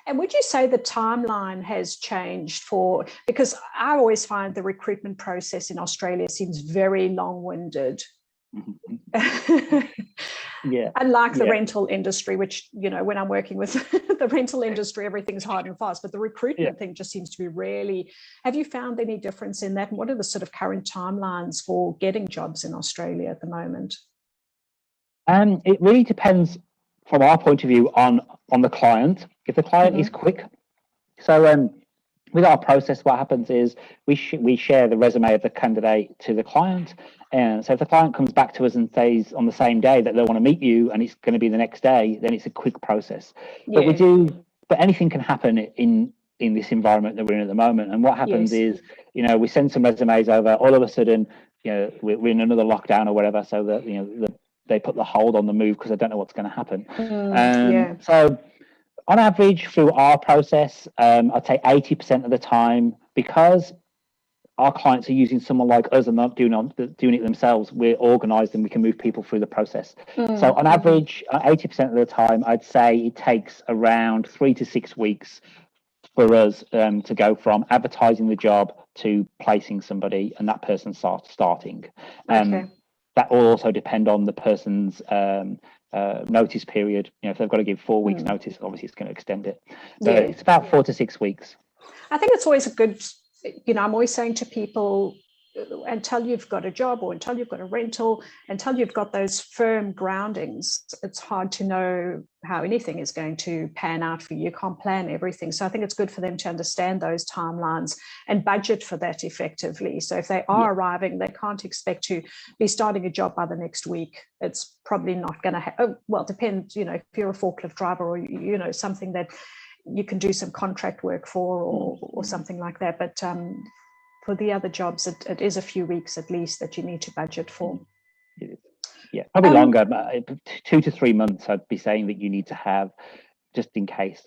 And would you say the timeline has changed because I always find the recruitment process in Australia seems very long-winded. Yeah. Unlike the rental industry, which, when I'm working with the rental industry, everything's hard and fast, but the recruitment thing just seems to be really. Have you found any difference in that? And what are the sort of current timelines for getting jobs in Australia at the moment? It really depends from our point of view on the client. If the client is quick, so with our process, what happens is we share the resume of the candidate to the client. And so if the client comes back to us and says on the same day that they want to meet you and it's going to be the next day, then it's a quick process. But but anything can happen in this environment that we're in at the moment. And what happens is, we send some resumes over, all of a sudden, we're in another lockdown or whatever. So that, they put the hold on the move because they don't know what's going to happen. So on average, through our process, I'd say 80% of the time, because our clients are using someone like us and not doing it themselves, we're organised and we can move people through the process. So on average, 80% of the time, I'd say it takes around 3 to 6 weeks for us to go from advertising the job to placing somebody and that person starting. That will also depend on the person's notice period. If they've got to give 4 weeks notice, obviously it's going to extend it. So it's about 4 to 6 weeks. I think it's always a good, I'm always saying to people, until you've got a job or until you've got a rental, until you've got those firm groundings, it's hard to know how anything is going to pan out for you. You can't plan everything. So I think it's good for them to understand those timelines and budget for that effectively. So if they are arriving, they can't expect to be starting a job by the next week. It's probably not going to well, depends, if you're a forklift driver or, something that you can do some contract work for or something like that. But for the other jobs, it is a few weeks at least that you need to budget for. Yeah, probably longer. 2 to 3 months, I'd be saying that you need to have, just in case.